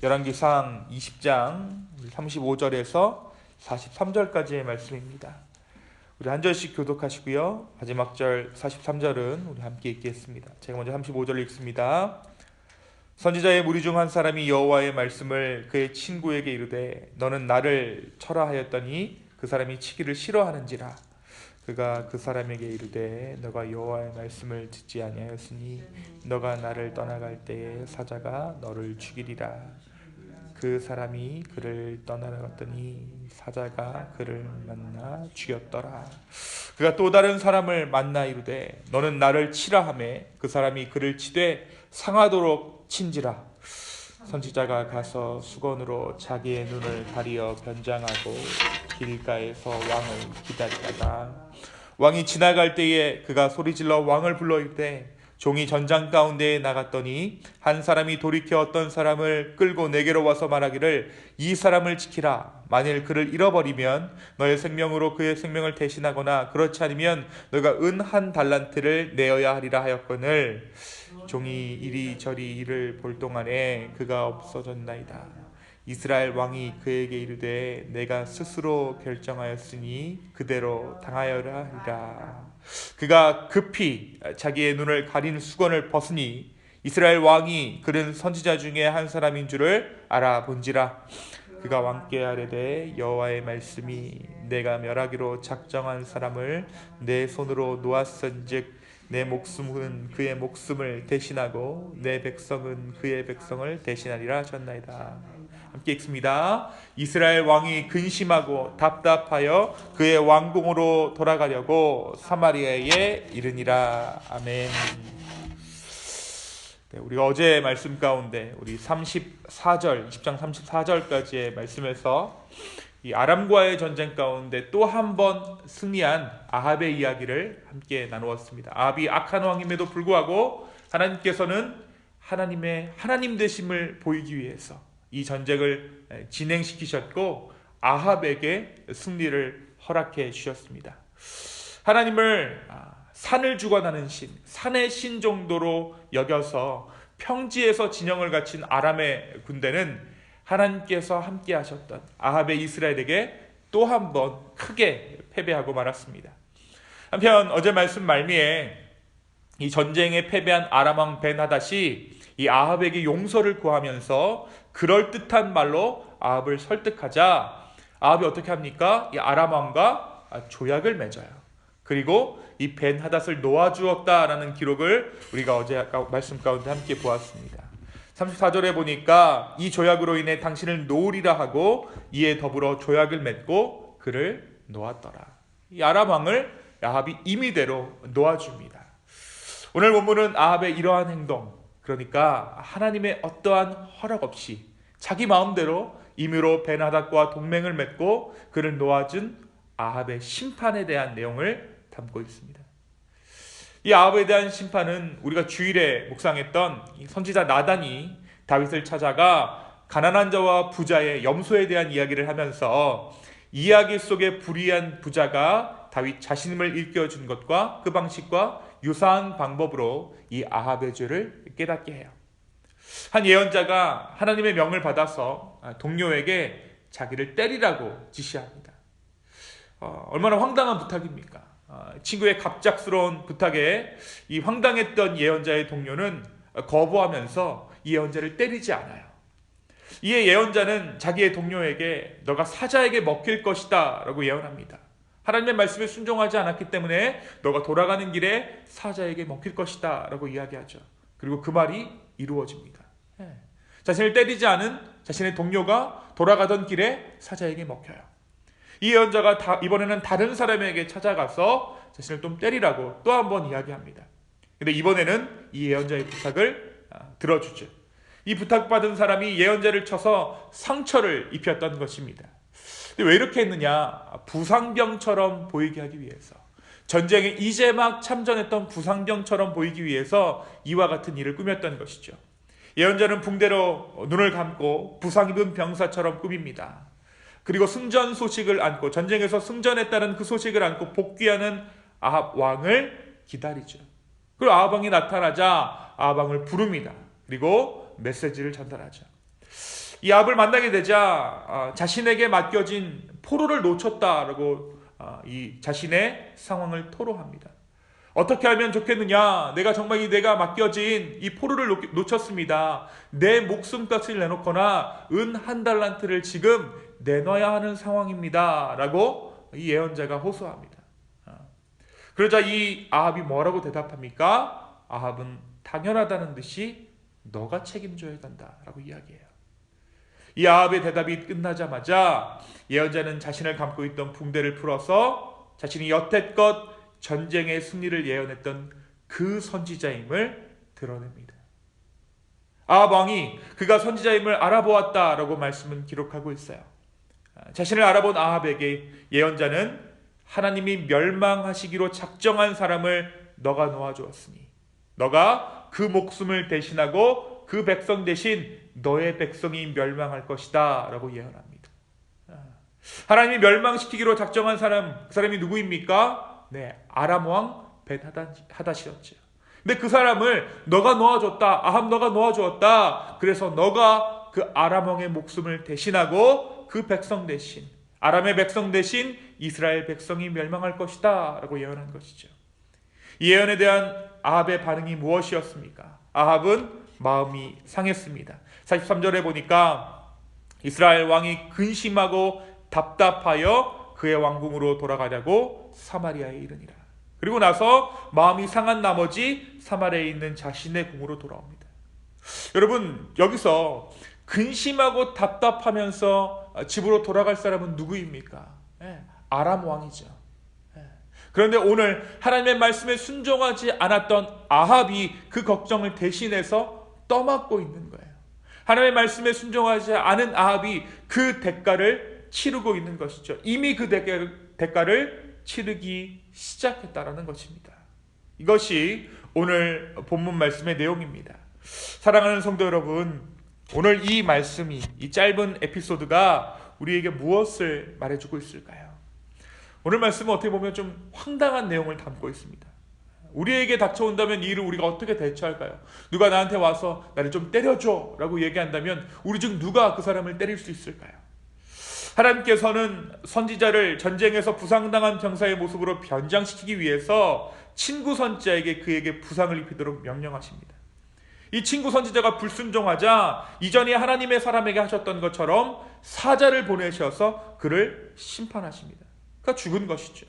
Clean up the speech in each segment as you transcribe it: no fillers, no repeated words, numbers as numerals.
열왕기상 20장 35절에서 43절까지의 말씀입니다. 우리 한 절씩 교독하시고요. 마지막 절 43절은 우리 함께 읽겠습니다. 제가 먼저 35절 읽습니다. 선지자의 무리 중 한 사람이 여호와의 말씀을 그의 친구에게 이르되 너는 나를 쳐라 하였더니 그 사람이 치기를 싫어하는지라. 그가 그 사람에게 이르되 너가 여호와의 말씀을 듣지 아니하였으니 너가 나를 떠나갈 때에 사자가 너를 죽이리라. 그 사람이 그를 떠나갔더니 사자가 그를 만나 죽였더라. 그가 또 다른 사람을 만나 이르되 너는 나를 치라 하매 그 사람이 그를 치되 상하도록 친지라. 선지자가 가서 수건으로 자기의 눈을 가리어 변장하고 길가에서 왕을 기다리다가 왕이 지나갈 때에 그가 소리질러 왕을 불러 이르되 종이 전장 가운데에 나갔더니 한 사람이 돌이켜 어떤 사람을 끌고 내게로 와서 말하기를 이 사람을 지키라. 만일 그를 잃어버리면 너의 생명으로 그의 생명을 대신하거나 그렇지 않으면 너가 은 한 달란트를 내어야 하리라 하였거늘 종이 이리저리 이를 볼 동안에 그가 없어졌나이다. 이스라엘 왕이 그에게 이르되 내가 스스로 결정하였으니 그대로 당하여라 하리라. 그가 급히 자기의 눈을 가린 수건을 벗으니 이스라엘 왕이 그는 선지자 중에 한 사람인 줄을 알아본지라. 그가 왕께 아뢰되 여호와의 말씀이 내가 멸하기로 작정한 사람을 내 손으로 놓았은즉 내 목숨은 그의 목숨을 대신하고 내 백성은 그의 백성을 대신하리라 하셨나이다. 함께 읽습니다. 이스라엘 왕이 근심하고 답답하여 그의 왕궁으로 돌아가려고 사마리아에 이르니라. 아멘. 네, 우리가 어제 말씀 가운데 우리 34절, 20장 34절까지의 말씀에서 이 아람과의 전쟁 가운데 또 한 번 승리한 아합의 이야기를 함께 나누었습니다. 아합이 악한 왕임에도 불구하고 하나님께서는 하나님의 하나님 되심을 보이기 위해서 이 전쟁을 진행시키셨고 아합에게 승리를 허락해 주셨습니다. 하나님을 산을 주관하는 신, 산의 신 정도로 여겨서 평지에서 진영을 갖춘 아람의 군대는 하나님께서 함께 하셨던 아합의 이스라엘에게 또 한 번 크게 패배하고 말았습니다. 한편 어제 말씀 말미에 이 전쟁에 패배한 아람 왕 벤하닷이 이 아합에게 용서를 구하면서 그럴듯한 말로 아합을 설득하자 아합이 어떻게 합니까? 이 아람 왕과 조약을 맺어요. 그리고 이 벤하닷을 놓아주었다라는 기록을 우리가 어제 말씀 가운데 함께 보았습니다. 34절에 보니까 이 조약으로 인해 당신을 놓으리라 하고 이에 더불어 조약을 맺고 그를 놓았더라. 이 아람 왕을 아합이 임의대로 놓아줍니다. 오늘 본문은 아합의 이러한 행동, 그러니까 하나님의 어떠한 허락 없이 자기 마음대로 임의로 벤하닷과 동맹을 맺고 그를 놓아준 아합의 심판에 대한 내용을 담고 있습니다. 이 아합에 대한 심판은 우리가 주일에 묵상했던 선지자 나단이 다윗을 찾아가 가난한 자와 부자의 염소에 대한 이야기를 하면서 이야기 속에 불의한 부자가 다윗 자신임을 일깨워준 것과 그 방식과 유사한 방법으로 이 아합의 죄를 깨닫게 해요. 한 예언자가 하나님의 명을 받아서 동료에게 자기를 때리라고 지시합니다. 얼마나 황당한 부탁입니까? 친구의 갑작스러운 부탁에 이 황당했던 예언자의 동료는 거부하면서 이 예언자를 때리지 않아요. 이에 예언자는 자기의 동료에게 너가 사자에게 먹힐 것이다 라고 예언합니다. 하나님의 말씀에 순종하지 않았기 때문에 너가 돌아가는 길에 사자에게 먹힐 것이다 라고 이야기하죠. 그리고 그 말이 이루어집니다. 자신을 때리지 않은 자신의 동료가 돌아가던 길에 사자에게 먹혀요. 이 예언자가 이번에는 다른 사람에게 찾아가서 자신을 좀 때리라고 또 한 번 이야기합니다. 근데 이번에는 이 예언자의 부탁을 들어주죠. 이 부탁받은 사람이 예언자를 쳐서 상처를 입혔던 것입니다. 근데 왜 이렇게 했느냐? 부상병처럼 보이게 하기 위해서, 전쟁에 이제 막 참전했던 부상병처럼 보이기 위해서 이와 같은 일을 꾸몄던 것이죠. 예언자는 붕대로 눈을 감고 부상 입은 병사처럼 꾸밉니다. 그리고 승전 소식을 안고, 전쟁에서 승전했다는 그 소식을 안고 복귀하는 아합 왕을 기다리죠. 그리고 아합 왕이 나타나자 아합 왕을 부릅니다. 그리고 메시지를 전달하죠. 이 아합을 만나게 되자 자신에게 맡겨진 포로를 놓쳤다라고 이 자신의 상황을 토로합니다. 어떻게 하면 좋겠느냐? 내가 정말 내가 맡겨진 이 포로를 놓쳤습니다. 내 목숨값을 내놓거나 은 1달란트를 지금 내놔야 하는 상황입니다. 라고 이 예언자가 호소합니다. 그러자 이 아합이 뭐라고 대답합니까? 아합은 당연하다는 듯이 너가 책임져야 한다라고 이야기해요. 이 아합의 대답이 끝나자마자 예언자는 자신을 감고 있던 붕대를 풀어서 자신이 여태껏 전쟁의 승리를 예언했던 그 선지자임을 드러냅니다. 아합 왕이 그가 선지자임을 알아보았다라고 말씀은 기록하고 있어요. 자신을 알아본 아합에게 예언자는 하나님이 멸망하시기로 작정한 사람을 너가 놓아주었으니 너가 그 목숨을 대신하고 그 백성 대신 너의 백성이 멸망할 것이다 라고 예언합니다. 하나님이 멸망시키기로 작정한 사람, 그 사람이 누구입니까? 네, 아람 왕 벤하닷이었죠. 근데 그 사람을 너가 놓아줬다. 아합 너가 놓아주었다. 그래서 너가 그 아람 왕의 목숨을 대신하고 그 백성 대신 아람의 백성 대신 이스라엘 백성이 멸망할 것이다 라고 예언한 것이죠. 이 예언에 대한 아합의 반응이 무엇이었습니까? 아합은 마음이 상했습니다. 43절에 보니까 이스라엘 왕이 근심하고 답답하여 그의 왕궁으로 돌아가려고 사마리아에 이르니라. 그리고 나서 마음이 상한 나머지 사마리아에 있는 자신의 궁으로 돌아옵니다. 여러분, 여기서 근심하고 답답하면서 집으로 돌아갈 사람은 누구입니까? 아람 왕이죠. 그런데 오늘 하나님의 말씀에 순종하지 않았던 아합이 그 걱정을 대신해서 떠맡고 있는 거예요. 하나님의 말씀에 순종하지 않은 아합이 그 대가를 치르고 있는 것이죠. 이미 그 대가를 치르기 시작했다라는 것입니다. 이것이 오늘 본문 말씀의 내용입니다. 사랑하는 성도 여러분, 오늘 이 말씀이, 이 짧은 에피소드가 우리에게 무엇을 말해주고 있을까요? 오늘 말씀은 어떻게 보면 좀 황당한 내용을 담고 있습니다. 우리에게 닥쳐온다면 이 일을 우리가 어떻게 대처할까요? 누가 나한테 와서 나를 좀 때려줘 라고 얘기한다면 우리 중 누가 그 사람을 때릴 수 있을까요? 하나님께서는 선지자를 전쟁에서 부상당한 병사의 모습으로 변장시키기 위해서 친구 선지자에게 그에게 부상을 입히도록 명령하십니다. 이 친구 선지자가 불순종하자 이전에 하나님의 사람에게 하셨던 것처럼 사자를 보내셔서 그를 심판하십니다. 그가 죽은 것이죠.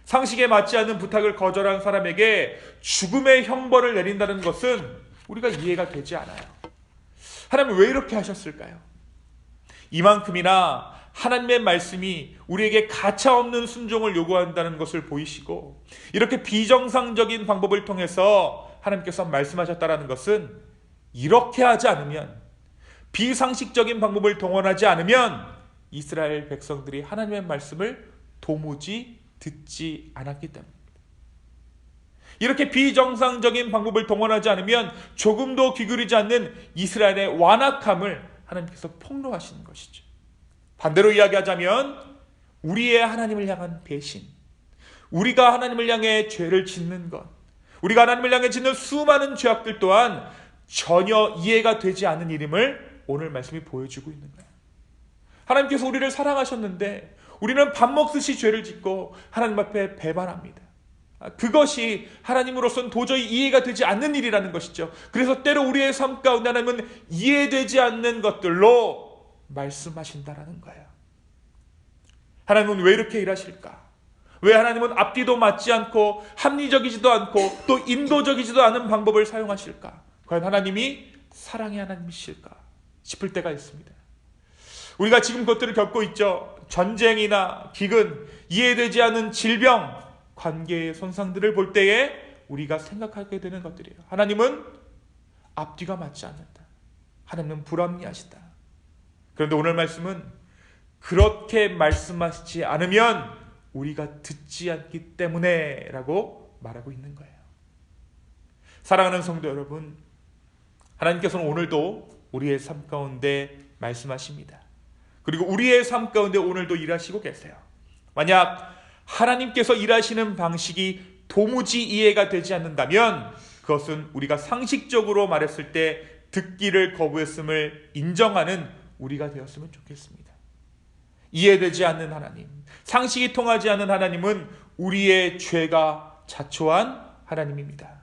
상식에 맞지 않는 부탁을 거절한 사람에게 죽음의 형벌을 내린다는 것은 우리가 이해가 되지 않아요. 하나님은 왜 이렇게 하셨을까요? 이만큼이나 하나님의 말씀이 우리에게 가차없는 순종을 요구한다는 것을 보이시고 이렇게 비정상적인 방법을 통해서 하나님께서 말씀하셨다는 것은 이렇게 하지 않으면, 비상식적인 방법을 동원하지 않으면 이스라엘 백성들이 하나님의 말씀을 도무지 듣지 않았기 때문입니다. 이렇게 비정상적인 방법을 동원하지 않으면 조금도 기울이지 않는 이스라엘의 완악함을 하나님께서 폭로하시는 것이죠. 반대로 이야기하자면 우리의 하나님을 향한 배신, 우리가 하나님을 향해 죄를 짓는 것, 우리가 하나님을 향해 짓는 수많은 죄악들 또한 전혀 이해가 되지 않는 일임을 오늘 말씀이 보여주고 있는 거예요. 하나님께서 우리를 사랑하셨는데 우리는 밥 먹듯이 죄를 짓고 하나님 앞에 배반합니다. 그것이 하나님으로서는 도저히 이해가 되지 않는 일이라는 것이죠. 그래서 때로 우리의 삶 가운데 하나님은 이해되지 않는 것들로 말씀하신다라는 거예요. 하나님은 왜 이렇게 일하실까? 왜 하나님은 앞뒤도 맞지 않고 합리적이지도 않고 또 인도적이지도 않은 방법을 사용하실까? 과연 하나님이 사랑의 하나님이실까 싶을 때가 있습니다. 우리가 지금 그것들을 겪고 있죠. 전쟁이나 기근, 이해되지 않은 질병, 관계의 손상들을 볼 때에 우리가 생각하게 되는 것들이에요. 하나님은 앞뒤가 맞지 않는다. 하나님은 불합리하시다. 그런데 오늘 말씀은 그렇게 말씀하시지 않으면 우리가 듣지 않기 때문에 라고 말하고 있는 거예요. 사랑하는 성도 여러분, 하나님께서는 오늘도 우리의 삶 가운데 말씀하십니다. 그리고 우리의 삶 가운데 오늘도 일하시고 계세요. 만약 하나님께서 일하시는 방식이 도무지 이해가 되지 않는다면 그것은 우리가 상식적으로 말했을 때 듣기를 거부했음을 인정하는 우리가 되었으면 좋겠습니다. 이해되지 않는 하나님, 상식이 통하지 않는 하나님은 우리의 죄가 자초한 하나님입니다.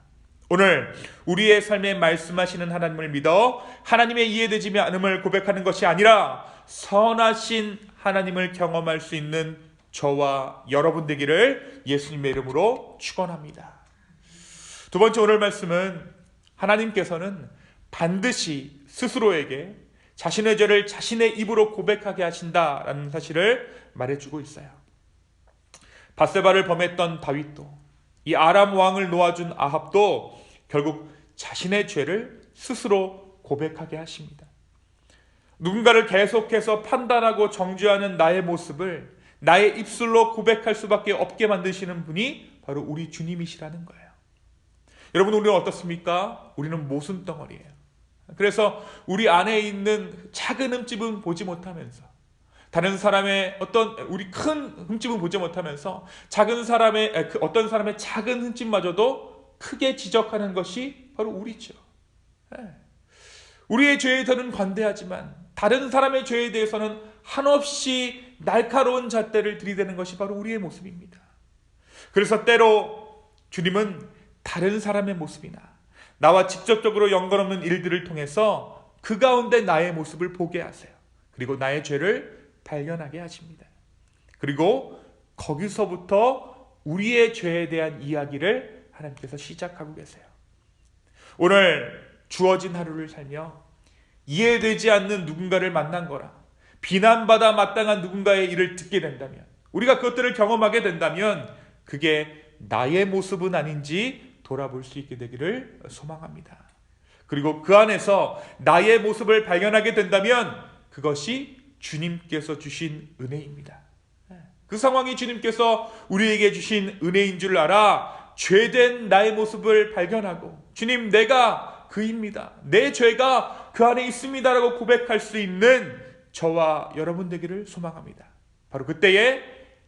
오늘 우리의 삶에 말씀하시는 하나님을 믿어 하나님의 이해되지 않음을 고백하는 것이 아니라 선하신 하나님을 경험할 수 있는 저와 여러분 되기를 예수님의 이름으로 축원합니다. 두 번째 오늘 말씀은 하나님께서는 반드시 스스로에게 자신의 죄를 자신의 입으로 고백하게 하신다라는 사실을 말해주고 있어요. 밧세바를 범했던 다윗도, 이 아람 왕을 놓아준 아합도 결국 자신의 죄를 스스로 고백하게 하십니다. 누군가를 계속해서 판단하고 정죄하는 나의 모습을 나의 입술로 고백할 수밖에 없게 만드시는 분이 바로 우리 주님이시라는 거예요. 여러분, 우리는 어떻습니까? 우리는 모순덩어리예요. 그래서 우리 안에 있는 작은 흠집은 보지 못하면서, 다른 사람의 우리 큰 흠집은 보지 못하면서 어떤 사람의 작은 흠집마저도 크게 지적하는 것이 바로 우리죠. 우리의 죄에 더는 관대하지만 다른 사람의 죄에 대해서는 한없이 날카로운 잣대를 들이대는 것이 바로 우리의 모습입니다. 그래서 때로 주님은 다른 사람의 모습이나 나와 직접적으로 연관없는 일들을 통해서 그 가운데 나의 모습을 보게 하세요. 그리고 나의 죄를 발견하게 하십니다. 그리고 거기서부터 우리의 죄에 대한 이야기를 하나님께서 시작하고 계세요. 오늘 주어진 하루를 살며 이해되지 않는 누군가를 만난 거라, 비난받아 마땅한 누군가의 일을 듣게 된다면, 우리가 그것들을 경험하게 된다면 그게 나의 모습은 아닌지 돌아볼 수 있게 되기를 소망합니다. 그리고 그 안에서 나의 모습을 발견하게 된다면 그것이 주님께서 주신 은혜입니다. 그 상황이 주님께서 우리에게 주신 은혜인 줄 알아 죄된 나의 모습을 발견하고, 주님, 내가 그입니다, 내 죄가 그 안에 있습니다 라고 고백할 수 있는 저와 여러분 되기를 소망합니다. 바로 그때에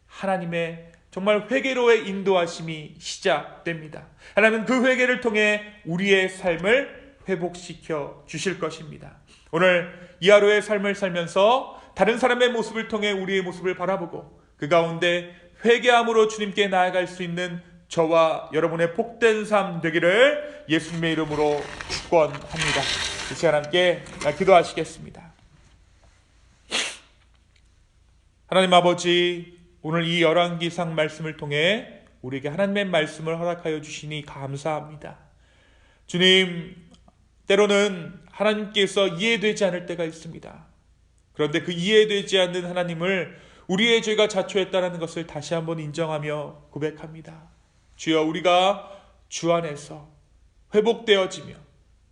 하나님의 정말 회개로의 인도하심이 시작됩니다. 하나님은 그 회개를 통해 우리의 삶을 회복시켜 주실 것입니다. 오늘 이 하루의 삶을 살면서 다른 사람의 모습을 통해 우리의 모습을 바라보고 그 가운데 회개함으로 주님께 나아갈 수 있는 저와 여러분의 복된 삶 되기를 예수님의 이름으로 축원합니다. 이 시간 함께 기도하시겠습니다. 하나님 아버지, 오늘 이 열왕기상 말씀을 통해 우리에게 하나님의 말씀을 허락하여 주시니 감사합니다. 주님, 때로는 하나님께서 이해되지 않을 때가 있습니다. 그런데 그 이해되지 않는 하나님을 우리의 죄가 자초했다는 것을 다시 한번 인정하며 고백합니다. 주여, 우리가 주 안에서 회복되어지며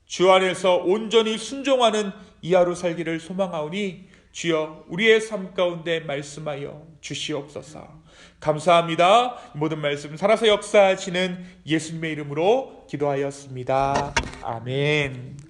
주 안에서 온전히 순종하는 이 하루 살기를 소망하오니 주여, 우리의 삶 가운데 말씀하여 주시옵소서. 감사합니다. 모든 말씀 살아서 역사하시는 예수님의 이름으로 기도하였습니다. 아멘.